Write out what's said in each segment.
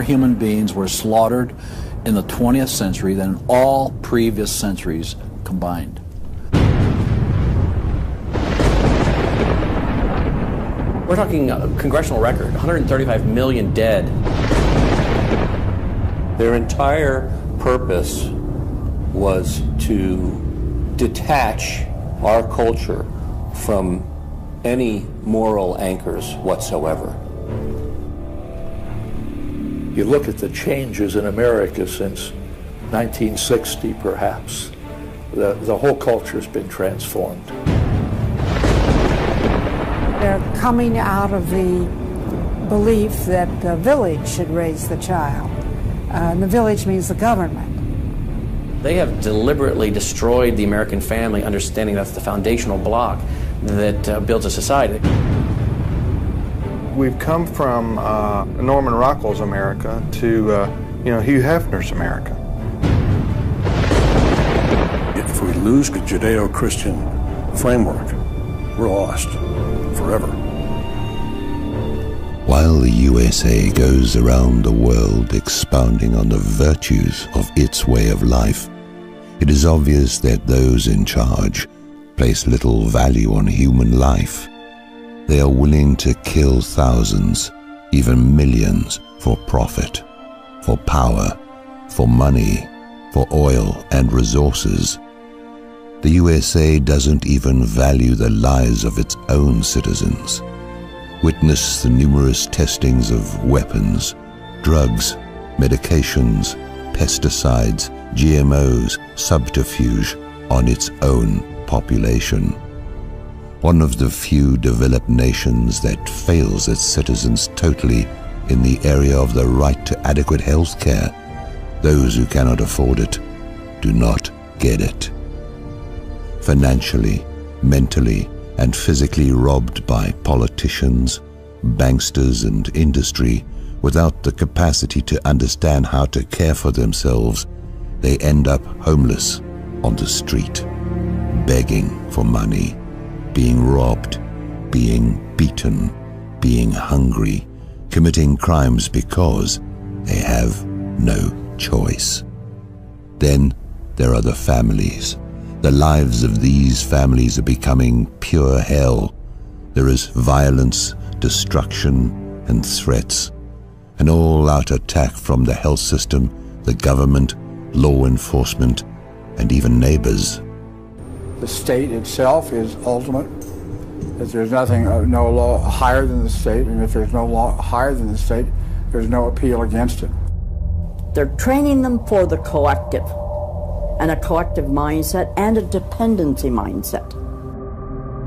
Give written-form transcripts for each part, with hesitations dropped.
human beings were slaughtered in the 20th century than in all previous centuries combined. We're talking a congressional record, 135 million dead. Their entire purpose was to detach our culture from any moral anchors whatsoever. You look at the changes in America since 1960, perhaps. The whole culture has been transformed. They're coming out of the belief that the village should raise the child. And the village means the government. They have deliberately destroyed the American family, understanding that's the foundational block that builds a society. We've come from Norman Rockwell's America to Hugh Hefner's America. If we lose the Judeo-Christian framework, we're lost forever. While the USA goes around the world expounding on the virtues of its way of life, it is obvious that those in charge place little value on human life. They are willing to kill thousands, even millions, for profit, for power, for money, for oil and resources. The USA doesn't even value the lives of its own citizens. Witness the numerous testings of weapons, drugs, medications, pesticides, GMOs, subterfuge on its own population. One of the few developed nations that fails its citizens totally in the area of the right to adequate health care. Those who cannot afford it do not get it. Financially, mentally, and physically robbed by politicians, banksters, and industry, without the capacity to understand how to care for themselves, they end up homeless on the street, begging for money, being robbed, being beaten, being hungry, committing crimes because they have no choice. Then there are the families. The lives of these families are becoming pure hell. There is violence, destruction, and threats. An all-out attack from the health system, the government, law enforcement, and even neighbors. The state itself is ultimate. If there's nothing, no law higher than the state, and if there's no law higher than the state, there's no appeal against it. They're training them for the collective, and a collective mindset and a dependency mindset.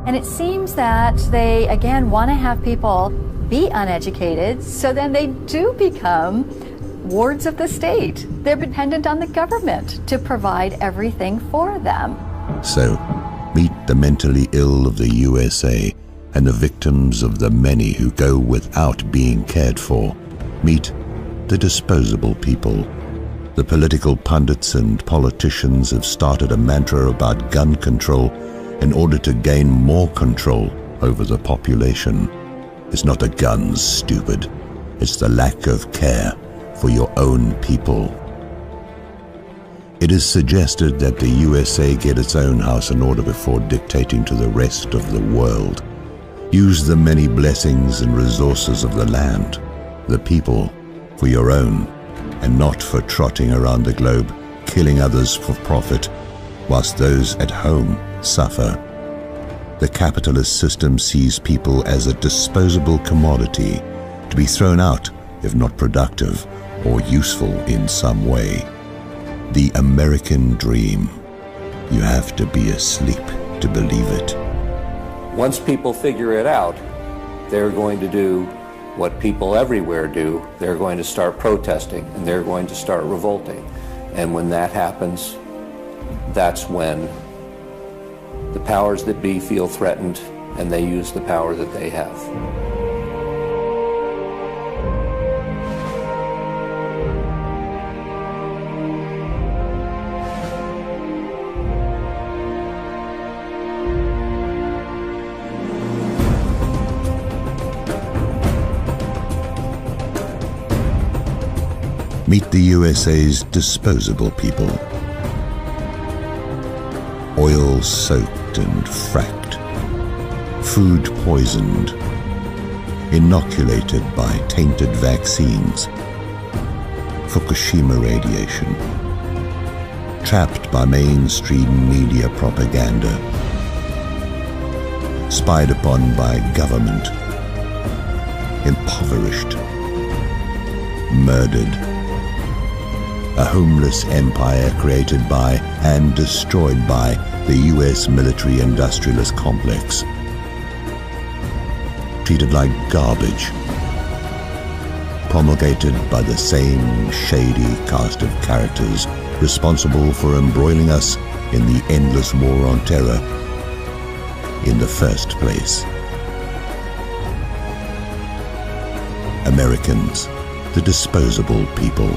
And it seems that they, again, want to have people be uneducated, so then they do become wards of the state. They're dependent on the government to provide everything for them. So, meet the mentally ill of the USA and the victims of the many who go without being cared for. Meet the disposable people. The political pundits and politicians have started a mantra about gun control in order to gain more control over the population. It's not the guns, stupid. It's the lack of care for your own people. It is suggested that the USA get its own house in order before dictating to the rest of the world. Use the many blessings and resources of the land, the people, for your own, and not for trotting around the globe, killing others for profit, whilst those at home suffer. The capitalist system sees people as a disposable commodity, to be thrown out if not productive or useful in some way. The American dream. You have to be asleep to believe it. Once people figure it out, they're going to do what people everywhere do. They're going to start protesting, and they're going to start revolting. And when that happens, that's when the powers that be feel threatened, and they use the power that they have. Meet the USA's disposable people. Oil-soaked and fracked, food poisoned, inoculated by tainted vaccines, Fukushima radiation, trapped by mainstream media propaganda, spied upon by government, impoverished, murdered. A homeless empire created by and destroyed by the US military-industrialist complex. Treated like garbage. Promulgated by the same shady cast of characters responsible for embroiling us in the endless war on terror in the first place. Americans, the disposable people.